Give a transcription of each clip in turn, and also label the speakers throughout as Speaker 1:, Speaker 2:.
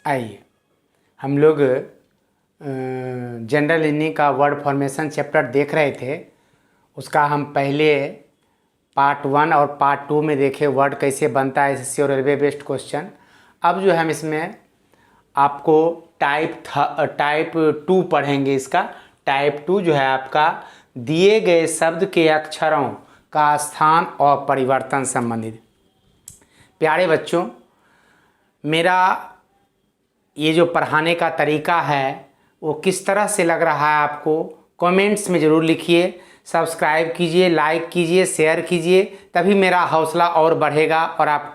Speaker 1: आइए हम लोग जनरल रीजनिंग का वर्ड फॉर्मेशन चैप्टर देख रहे थे। उसका हम पहले पार्ट 1 और पार्ट 2 में देखे वर्ड कैसे बनता है, एसएससी और रेलवे बेस्ड क्वेश्चन। अब जो है हम इसमें आपको टाइप 2 पढ़ेंगे। इसका टाइप 2 जो है आपका दिए गए शब्द के अक्षरों का स्थान और परिवर्तन संबंधित। प्यारे बच्चों, मेरा ये जो पढ़ाने का तरीका है वो किस तरह से लग रहा है आपको कमेंट्स में ज़रूर लिखिए। सब्सक्राइब कीजिए, लाइक कीजिए, शेयर कीजिए, तभी मेरा हौसला और बढ़ेगा और आप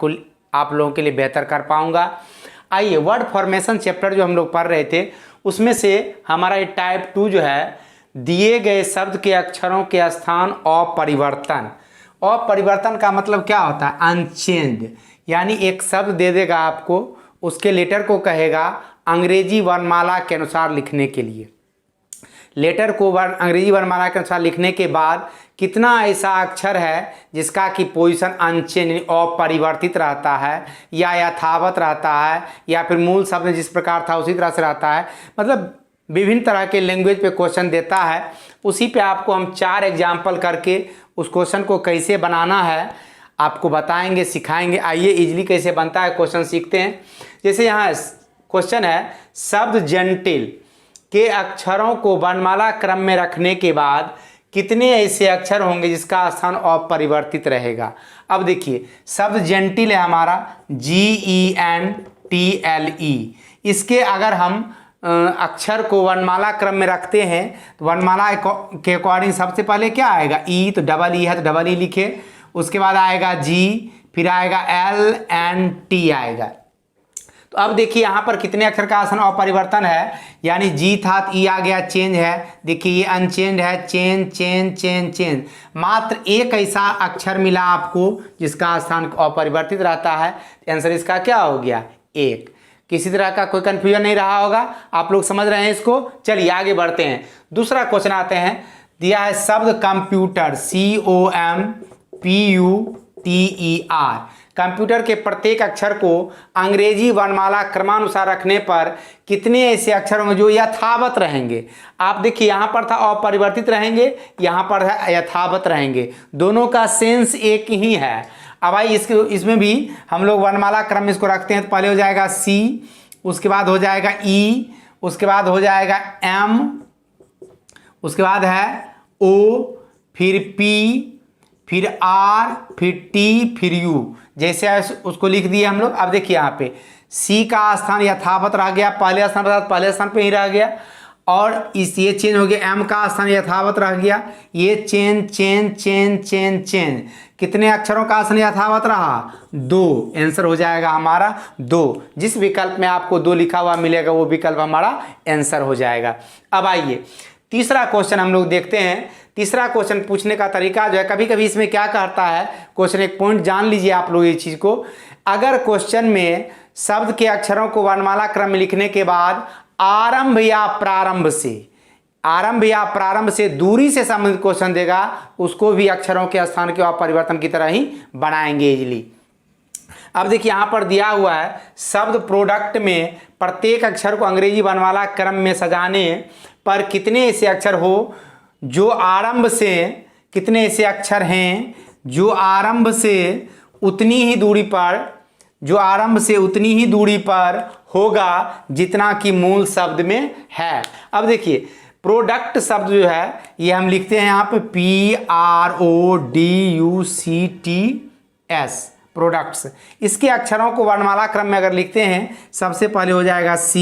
Speaker 1: लोगों के लिए बेहतर कर पाऊँगा। आइए, वर्ड फॉर्मेशन चैप्टर जो हम लोग पढ़ रहे थे उसमें से हमारा ये टाइप 2 जो है दिए गए शब्द के अक्षरों के स्थान और परिवर्तन। और परिवर्तन का मतलब क्या होता है? अनचेंज्ड। यानी एक शब्द दे देगा आपको, उसके लेटर को कहेगा अंग्रेजी वर्णमाला के अनुसार लिखने के लिए। लेटर को अंग्रेजी वर्णमाला के अनुसार लिखने के बाद कितना ऐसा अक्षर है जिसका कि पोजीशन अनचेंज अपरिवर्तित रहता है या यथावत रहता है, या फिर मूल शब्द जिस प्रकार था उसी तरह से रहता है। मतलब विभिन्न तरह के लैंग्वेज पे क्वेश्चन देता है। उसी पे आपको हम 4 एग्जाम्पल करके उस क्वेश्चन को कैसे बनाना है आपको बताएंगे, सिखाएंगे। आइए इजीली कैसे बनता है क्वेश्चन सीखते हैं। जैसे यहाँ क्वेश्चन है, शब्द जेंटिल के अक्षरों को वर्णमाला क्रम में रखने के बाद कितने ऐसे अक्षर होंगे जिसका स्थान अपरिवर्तित रहेगा। अब देखिए, शब्द जेंटिल है हमारा GENTLE। इसके अगर हम अक्षर को वर्णमाला क्रम में रखते हैं तो वर्णमाला के अकॉर्डिंग सबसे पहले क्या आएगा? ई, तो डबल ई है तो डबल ई लिखे। उसके बाद आएगा जी, फिर आएगा LNT आएगा। तो अब देखिए यहाँ पर कितने अक्षर का स्थान अपरिवर्तन है। यानी जी था तो ई आ गया, चेंज है। देखिए ये अनचेंज है, चेंज चेंज चेंज चेंज। मात्र एक ऐसा अक्षर मिला आपको जिसका स्थान अपरिवर्तित रहता है। आंसर इसका क्या हो गया? 1। किसी तरह का कोई कंफ्यूजन नहीं रहा होगा, आप लोग समझ रहे हैं इसको। चलिए आगे बढ़ते हैं। दूसरा क्वेश्चन आते हैं। दिया है शब्द कंप्यूटर COMPUTER। कंप्यूटर के प्रत्येक अक्षर को अंग्रेजी वर्णमाला क्रमानुसार रखने पर कितने ऐसे अक्षर होंगे जो यथावत रहेंगे। आप देखिए यहाँ पर था अपरिवर्तित रहेंगे, यहाँ पर है यथावत रहेंगे। दोनों का सेंस एक ही है। अब भाई इसमें भी हम लोग वर्णमाला क्रम इसको रखते हैं तो पहले हो जाएगा C, उसके बाद हो जाएगा E, उसके बाद हो जाएगा M, उसके बाद है O, फिर P, फिर R, फिर T, फिर U। जैसे उसको लिख दिए हम लोग। अब देखिए यहाँ पे C का स्थान यथावत रह गया, पहले स्थान पे ही रह गया। और ये चेंज हो गया, M का स्थान यथावत रह गया। ये change change change change change. कितने अक्षरों का स्थान यथावत रहा? 2। आंसर हो जाएगा हमारा 2। जिस विकल्प में आपको 2 लिखा हुआ मिलेगा वो विकल्प हमारा आंसर हो जाएगा। अब आइए तीसरा क्वेश्चन हम लोग देखते हैं। तीसरा क्वेश्चन पूछने का तरीका जो है, कभी कभी इसमें क्या कहता है क्वेश्चन, एक पॉइंट जान लीजिए आप लोग ये चीज़ को। अगर क्वेश्चन में शब्द के अक्षरों को वर्णमाला क्रम में लिखने के बाद आरंभ या प्रारंभ से दूरी से संबंधित क्वेश्चन देगा, उसको भी अक्षरों के स्थान के परिवर्तन की तरह ही बनाएंगे इजीली। अब देखिए यहाँ पर दिया हुआ है शब्द प्रोडक्ट में प्रत्येक अक्षर को अंग्रेजी वर्णमाला क्रम में सजाने पर कितने ऐसे अक्षर हो जो आरंभ से, कितने ऐसे अक्षर हैं जो आरंभ से उतनी ही दूरी पर होगा जितना कि मूल शब्द में है। अब देखिए प्रोडक्ट शब्द जो है ये हम लिखते हैं यहाँ पे PRODUCTS, प्रोडक्ट्स। इसके अक्षरों को वर्णमाला क्रम में अगर लिखते हैं, सबसे पहले हो जाएगा C,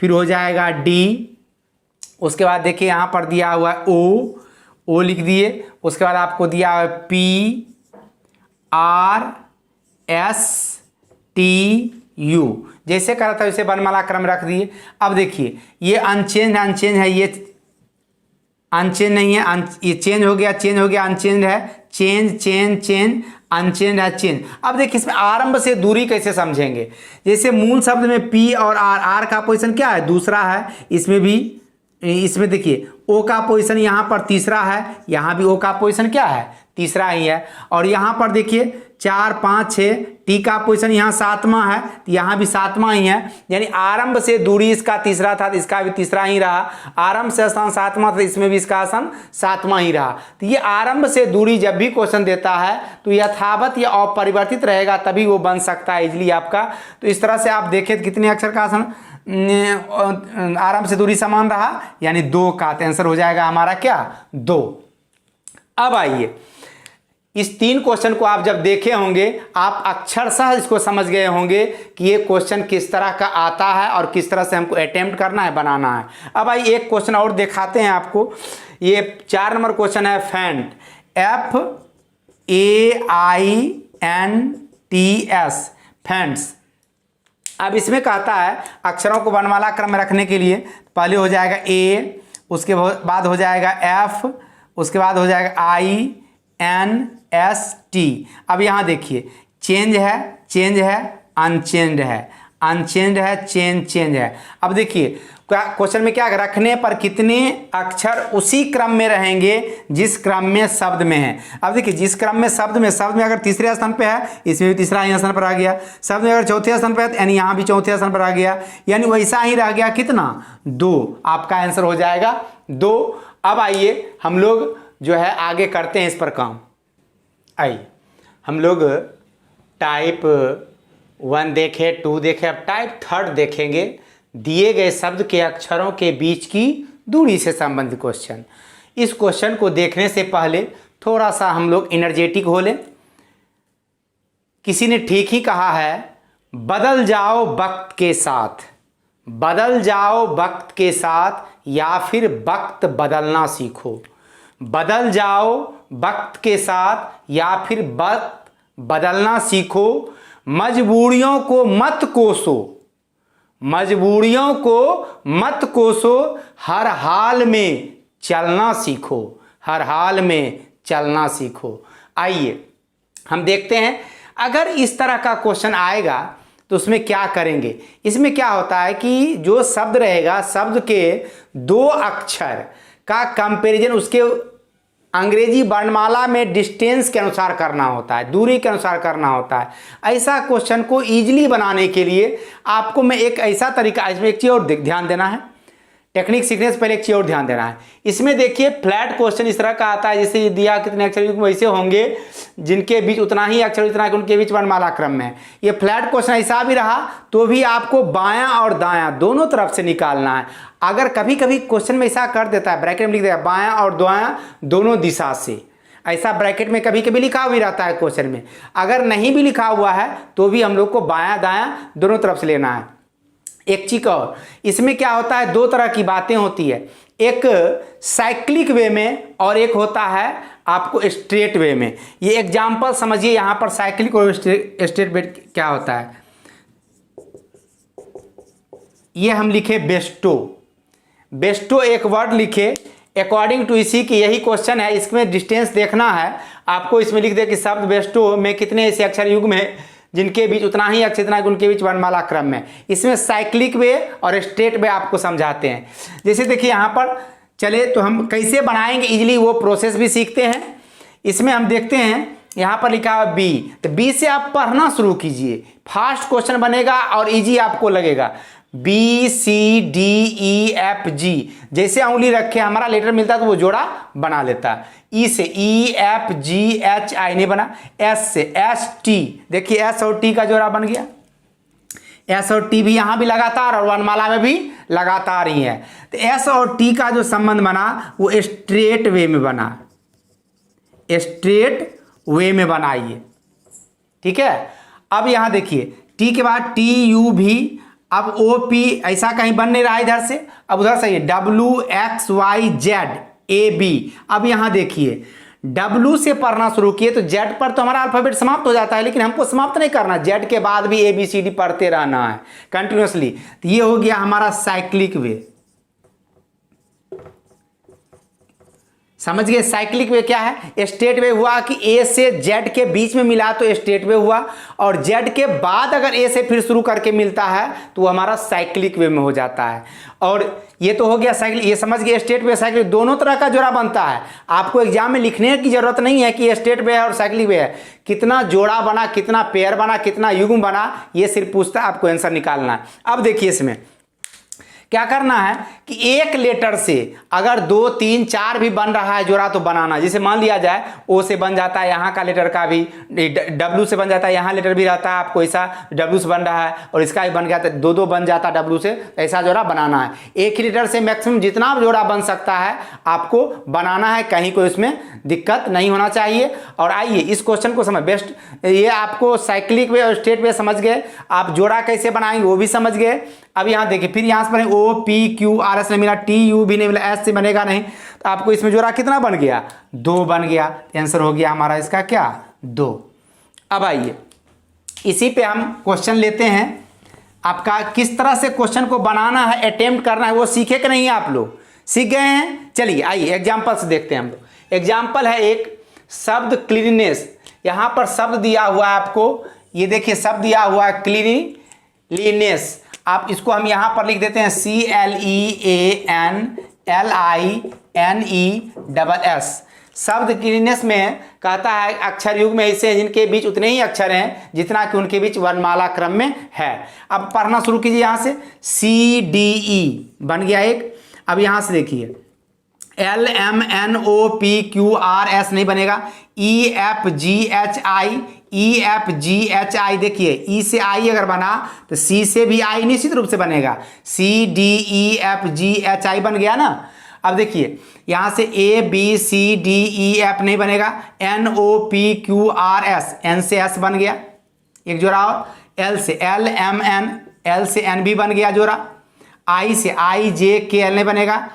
Speaker 1: फिर हो जाएगा D, उसके बाद देखिए यहाँ पर दिया हुआ है O लिख दिए। उसके बाद आपको दिया हुआ है PRSTU। जैसे करा था वैसे वर्णमाला क्रम रख दिए। अब देखिए ये अनचेंज है, ये अनचेंज नहीं है, ये चेंज हो गया, अनचेंज है, चेंज अनचेंज है, चेंज। अब देखिए इसमें आरंभ से दूरी कैसे समझेंगे। जैसे मूल शब्द में P और R का पोजीशन क्या है? दूसरा है। इसमें देखिए O का पोजीशन यहाँ पर तीसरा है, यहाँ भी O का पोजीशन क्या है? तीसरा ही है। और यहाँ पर देखिए 4 5 6 टी का पोजीशन यहाँ 7वां है, तो यहाँ भी 7वां ही है, यानी आरंभ से दूरी इसका तीसरा था तो इसका भी तीसरा ही रहा। आरंभ से स्थान 7वां था, इसमें भी इसका स्थान 7वां ही रहा। तो ये आरंभ से दूरी जब भी क्वेश्चन देता है तो यथावत या अपरिवर्तित रहेगा, तभी वो बन सकता है इजली आपका। तो इस तरह से आप देखें कितने अक्षर का आसन आरंभ से दूरी समान रहा, यानी 2 का। आंसर हो जाएगा हमारा क्या, 2। अब आइए, इस 3 क्वेश्चन को आप जब देखे होंगे आप अक्षरशः इसको समझ गए होंगे कि ये क्वेश्चन किस तरह का आता है और किस तरह से हमको अटेम्प्ट करना है, बनाना है। अब आइए एक क्वेश्चन और दिखाते हैं आपको। ये 4 नंबर क्वेश्चन है फेंट, FAINTS, फेंट्स। अब इसमें कहता है अक्षरों को वर्णमाला क्रम में रखने के लिए पहले हो जाएगा A, उसके बाद हो जाएगा F, उसके बाद हो जाएगा INST। अब यहाँ देखिए चेंज है, चेंज है, अनचेंज है, अनचेंज है, चेंज है। अब देखिए क्वेश्चन में क्या, रखने पर कितने अक्षर उसी क्रम में रहेंगे जिस क्रम में शब्द में है। अब देखिए जिस क्रम में शब्द में अगर तीसरे स्थान पे है, इसमें भी तीसरा ही स्थान पर आ गया। शब्द में अगर चौथे स्थान पे है यानी यहाँ भी चौथे स्थान पर आ गया, यानी वैसा ही रह गया कितना, 2। आपका आंसर हो जाएगा 2। अब आइए हम लोग जो है आगे करते हैं इस पर काम। आइए हम लोग टाइप 1 देखे, 2 देखे, अब टाइप 3 देखेंगे। दिए गए शब्द के अक्षरों के बीच की दूरी से संबंधित क्वेश्चन। इस क्वेश्चन को देखने से पहले थोड़ा सा हम लोग एनर्जेटिक हो लें। किसी ने ठीक ही कहा है, बदल जाओ वक्त के साथ, बदल जाओ वक्त के साथ, या फिर वक्त बदलना सीखो। बदल जाओ वक्त के साथ या फिर वक्त बदलना सीखो। मजबूरियों को मत कोसो, मजबूरियों को मत कोसो, हर हाल में चलना सीखो, हर हाल में चलना सीखो। आइए हम देखते हैं अगर इस तरह का क्वेश्चन आएगा तो उसमें क्या करेंगे। इसमें क्या होता है कि जो शब्द रहेगा, शब्द के 2 अक्षर का कंपैरिजन उसके अंग्रेजी वर्णमाला में डिस्टेंस के अनुसार करना होता है, दूरी के अनुसार करना होता है। ऐसा क्वेश्चन को इजीली बनाने के लिए आपको मैं एक ऐसा तरीका, इसमें एक चीज़ और ध्यान देना है, टेक्निक सीखने से पहले एक चीज़ और ध्यान देना है। इसमें देखिए फ्लैट क्वेश्चन इस तरह का आता है, जैसे दिया कितने अक्षर वैसे होंगे जिनके बीच उतना ही अक्षर, इतना कि उनके बीच वर्णमाला क्रम में। ये फ्लैट क्वेश्चन ऐसा भी रहा तो भी आपको बायां और दायां दोनों तरफ से निकालना है। अगर कभी कभी क्वेश्चन में ऐसा कर देता है, ब्रैकेट में लिख देगा बायां और दायां दोनों दिशा से, ऐसा ब्रैकेट में कभी कभी लिखा भी रहता है क्वेश्चन में। अगर नहीं भी लिखा हुआ है तो भी हम लोग को बायां दायां दोनों तरफ से लेना है। एक चीज और, इसमें क्या होता है, 2 तरह की बातें होती है, एक साइक्लिक वे में और एक होता है आपको स्ट्रेट वे में। ये एग्जाम्पल समझिए, यहाँ पर साइक्लिक और स्ट्रेट वे क्या होता है। ये हम लिखे बेस्टो, बेस्टो एक वर्ड लिखे अकॉर्डिंग टू इसी की, यही क्वेश्चन है, इसमें डिस्टेंस देखना है आपको। इसमें लिख दे कि शब्द बेस्टो में कितने ऐसे अक्षर युग्म है जिनके बीच उतना ही अक्षर, इतना उनके बीच वर्णमाला क्रम में। इसमें साइक्लिक वे और स्ट्रेट वे आपको समझाते हैं। जैसे देखिए यहाँ पर चले तो हम कैसे बनाएंगे इजीली, वो प्रोसेस भी सीखते हैं। इसमें हम देखते हैं यहाँ पर लिखा है बी, तो बी से आप पढ़ना शुरू कीजिए, फास्ट क्वेश्चन बनेगा और इजी आपको लगेगा। BCDEFG, जैसे उंगली रखे हमारा लेटर मिलता है तो वो जोड़ा बना लेता है। ई से EFGHI नहीं बना, एस से ST, देखिए S और T का जोड़ा बन गया। S और T भी यहाँ भी लगातार और वर्णमाला में भी लगातार ही है। तो S और T का जो संबंध बना वो स्ट्रेट वे में बना, स्ट्रेट वे में बनाइए, ठीक है। अब यहाँ देखिए T के बाद TUV, अब OP ऐसा कहीं बन नहीं रहा इधर से, अब उधर से WXYZAB। अब यहां देखिए W से पढ़ना शुरू किए तो Z पर तो हमारा अल्फाबेट समाप्त हो जाता है, लेकिन हमको समाप्त नहीं करना, Z के बाद भी ABCD पढ़ते रहना है कंटिन्यूसली। तो ये हो गया हमारा साइक्लिक वे, समझ गए। साइक्लिक वे क्या है? स्टेट वे हुआ कि ए से जेड के बीच में मिला तो स्टेट वे हुआ, और जेड के बाद अगर ए से फिर शुरू करके मिलता है तो वो हमारा साइक्लिक वे में हो जाता है। और ये तो हो गया साइक्लिक, ये समझ गए स्टेट वे साइक्लिक दोनों तरह का जोड़ा बनता है। आपको एग्जाम में लिखने की जरूरत नहीं है कि स्टेट वे है और साइक्लिक वे है, कितना जोड़ा बना, कितना पेयर बना, कितना युग्म बना, ये सिर्फ पूछता है, आपको आंसर निकालना है। अब देखिए इसमें क्या करना है कि एक लेटर से अगर 2, 3, 4 भी बन रहा है जोड़ा तो बनाना। जैसे मान लिया जाए ओ से बन जाता है यहाँ का लेटर का भी, डब्ल्यू से बन जाता है यहाँ लेटर भी रहता है, आपको ऐसा डब्ल्यू से बन रहा है और इसका भी बन गया तो 2 बन जाता है डब्ल्यू से, ऐसा जोड़ा बनाना है। एक ही लेटर से मैक्सिमम जितना जोड़ा बन सकता है आपको बनाना है, कहीं कोई इसमें दिक्कत नहीं होना चाहिए। और आइए इस क्वेश्चन को समझ बेस्ट, ये आपको साइक्लिक वे और स्टेट वे समझ गए, आप जोड़ा कैसे बनाएंगे वो भी समझ गए। अब यहाँ देखिए फिर यहाँ से O P Q R S नहीं मिला, टी यू भी नहीं मिला, एस से बनेगा नहीं, तो आपको इसमें जोड़ा कितना बन गया? 2 बन गया। आंसर हो गया हमारा इसका क्या? 2। अब आइए इसी पे हम क्वेश्चन लेते हैं। आपका किस तरह से क्वेश्चन को बनाना है, अटेम्प्ट करना है, वो सीखे कि नहीं? आप लोग सीख गए हैं? चलिए आइए एग्जाम्पल से देखते हैं हम लोग। एग्जाम्पल है एक शब्द क्लीननेस, यहाँ पर शब्द दिया हुआ है आपको, ये देखिए शब्द दिया हुआ है क्लीनलीनेस। आप इसको हम यहाँ पर लिख देते हैं CLEANLINESS। शब्द क्लीननेस में कहता है अक्षर युग में ऐसे हैं जिनके बीच उतने ही अक्षर हैं जितना कि उनके बीच वर्णमाला क्रम में है। अब पढ़ना शुरू कीजिए यहाँ से। CDE बन गया एक। अब यहाँ से देखिए LMNOPQRS नहीं बनेगा, EFGHI देखिए ई से आई अगर बना तो सी से भी आई निश्चित रूप से बनेगा, CDEFGHI बन गया ना। अब देखिए यहाँ से ABCDEF नहीं बनेगा, NOPQRS एन से एस बन गया एक जोड़ा, और L से LMN, L से N भी बन गया जोड़ा, I से IJKL नहीं बनेगा,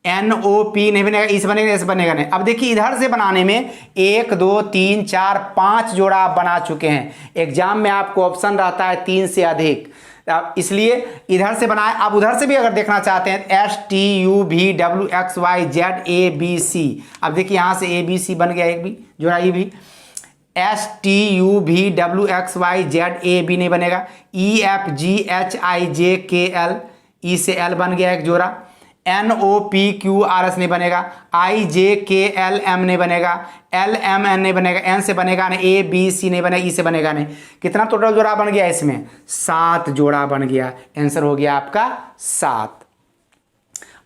Speaker 1: NOP नहीं बनेगा, इस बनेगा, इस बनेगा नहीं। अब देखिए इधर से बनाने में 1 2 3 4 5 जोड़ा आप बना चुके हैं। एग्जाम में आपको ऑप्शन रहता है 3 से अधिक, इसलिए इधर से बनाए। आप उधर से भी अगर देखना चाहते हैं STUVWXYZABC। अब देखिए यहाँ से ABC बन गया एक भी जोड़ा, ये भी STUVWXYZAB नहीं बनेगा, EFGHIJKL ई से L बन गया एक जोड़ा, NOPQRS नहीं बनेगा, IJKLM नहीं बनेगा, LMN नहीं बनेगा, N से बनेगा नहीं, ABC नहीं बनेगा, E से बनेगा नहीं। कितना टोटल जोड़ा बन गया इसमें? 7 जोड़ा बन गया। आंसर हो गया आपका 7।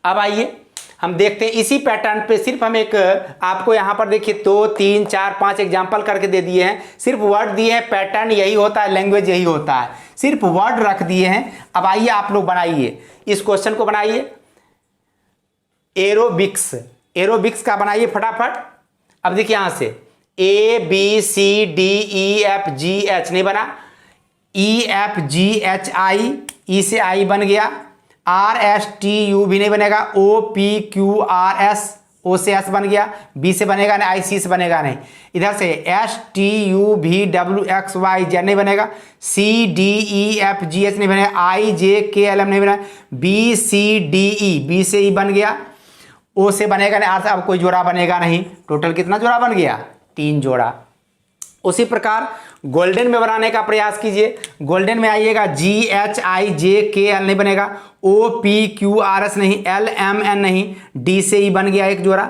Speaker 1: अब आइए हम देखते हैं इसी पैटर्न पे, सिर्फ हम एक आपको यहाँ पर देखिए 2 3 4 5 एग्जाम्पल करके दे दिए हैं, सिर्फ वर्ड दिए हैं। पैटर्न यही होता है, लैंग्वेज यही होता है, सिर्फ वर्ड रख दिए हैं। अब आइए आप लोग बनाइए इस क्वेश्चन को, बनाइए एरोबिक्स का बनाइए फटाफट। अब देखिए यहां से ABCDEFGH नहीं बना, EFGHI ई से आई बन गया, RSTU भी नहीं बनेगा, OPQRS O से S बन गया, B से बनेगा नहीं, IC से बनेगा नहीं। इधर से STUVWXYZ नहीं बनेगा, CDEFGH नहीं बनेगा, IJKLM नहीं बनेगा, BCDE B से E बन गया, O से बनेगा नहीं, R से अब कोई जोड़ा बनेगा नहीं। टोटल कितना जोड़ा बन गया? 3 जोड़ा। उसी प्रकार गोल्डन में बनाने का प्रयास कीजिए। गोल्डन में आइएगा GHIJKL नहीं बनेगा, OPQRS नहीं, LMN नहीं, D से E बन गया एक जोड़ा।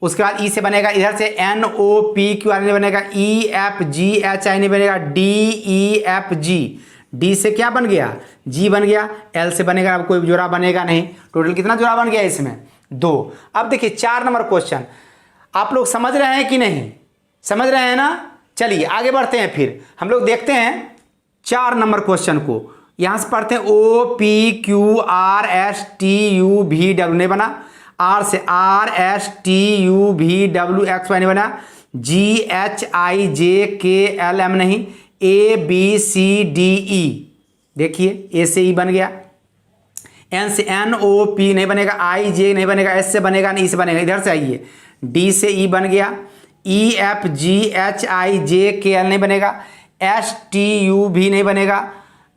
Speaker 1: उसके बाद E से बनेगा, इधर से NOPQR नहीं बनेगा, EFGHI नहीं बनेगा, DEFG, D से क्या बन गया? G बन गया, L से बनेगा, अब कोई जोड़ा बनेगा नहीं। टोटल कितना जोड़ा बन गया इसमें? 2। अब देखिए 4 नंबर क्वेश्चन, आप लोग समझ रहे हैं कि नहीं? समझ रहे हैं ना? चलिए आगे बढ़ते हैं, फिर हम लोग देखते हैं 4 नंबर क्वेश्चन को। यहां से पढ़ते हैं OPQRSTUVW नहीं बना, R से RSTUVWXY नहीं बना, GHIJKLM नहीं, ABCDE देखिए A से E बन गया, N से NOP नहीं बनेगा, IJ नहीं बनेगा, S से बनेगा नहीं, E से बनेगा। इधर से आइए D से E बन गया, EFGHIJKL नहीं बनेगा, STU भी नहीं बनेगा,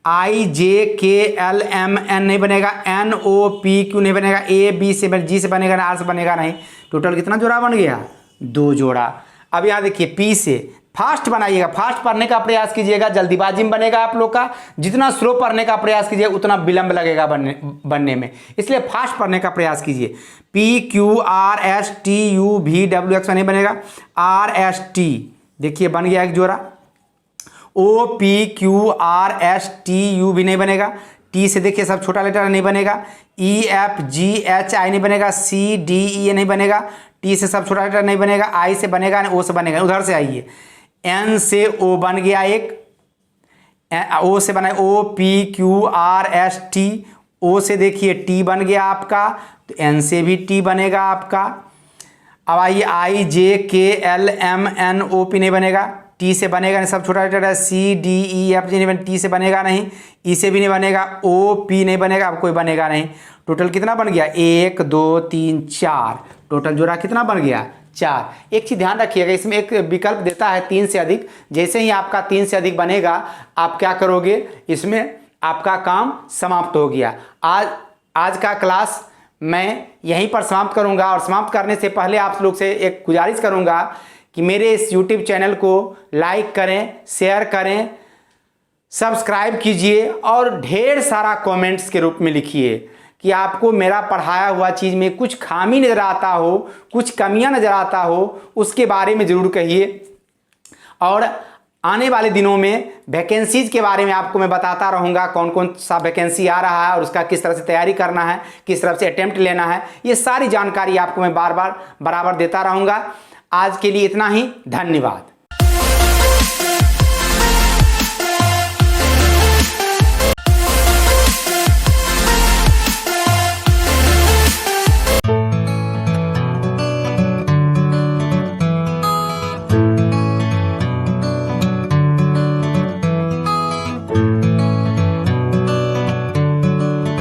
Speaker 1: IJKLMN नहीं बनेगा, NOPQ नहीं बनेगा, AB से G से बनेगा ना, R से बनेगा नहीं। टोटल कितना जोड़ा बन गया? 2 जोड़ा। अब यहाँ देखिए P से फास्ट बनाइएगा, फास्ट पढ़ने का प्रयास कीजिएगा, जल्दीबाजी में बनेगा आप लोग का। जितना स्लो पढ़ने का प्रयास कीजिएगा उतना विलंब लगेगा बनने में, इसलिए फास्ट पढ़ने का प्रयास कीजिए। PQRSTUVWX नहीं बनेगा, RST देखिए बन गया एक जोड़ा। OPQRSTU भी नहीं बनेगा। T से देखिए सब छोटा लेटर नहीं बनेगा। EFGHI नहीं बनेगा। CDE नहीं बनेगा। T से सब छोटा लेटर नहीं बनेगा। I से बनेगा, O से बनेगा। उधर से आइए, N से O बन गया एक, O से बना OPQRST, O से देखिए T बन गया आपका, तो N से भी T बनेगा आपका। अब आइए IJKLMNOP नहीं बनेगा, T से बनेगा नहीं, सब छोटा लेटर है। CDEFG नहीं बनेगा, T से बनेगा नहीं, E से भी नहीं बनेगा, OP नहीं बनेगा, अब कोई बनेगा नहीं। टोटल कितना बन गया? 1 2 3 4। टोटल जोड़ा कितना बन गया? 4। एक चीज़ ध्यान रखिएगा, इसमें एक विकल्प देता है 3 से अधिक। जैसे ही आपका 3 से अधिक बनेगा, आप क्या करोगे, इसमें आपका काम समाप्त हो गया। आज का क्लास मैं यहीं पर समाप्त करूंगा, और समाप्त करने से पहले आप लोग से एक गुजारिश करूंगा कि मेरे इस YouTube चैनल को लाइक करें, शेयर करें, सब्सक्राइब कीजिए, और ढेर सारा कमेंट्स के रूप में लिखिए कि आपको मेरा पढ़ाया हुआ चीज़ में कुछ खामी नज़र आता हो, कुछ कमियां नज़र आता हो, उसके बारे में ज़रूर कहिए। और आने वाले दिनों में वैकेंसीज के बारे में आपको मैं बताता रहूँगा, कौन कौन सा वैकेंसी आ रहा है और उसका किस तरह से तैयारी करना है, किस तरह से अटेम्प्ट लेना है, ये सारी जानकारी आपको मैं बार बार बराबर देता रहूँगा। आज के लिए इतना ही, धन्यवाद।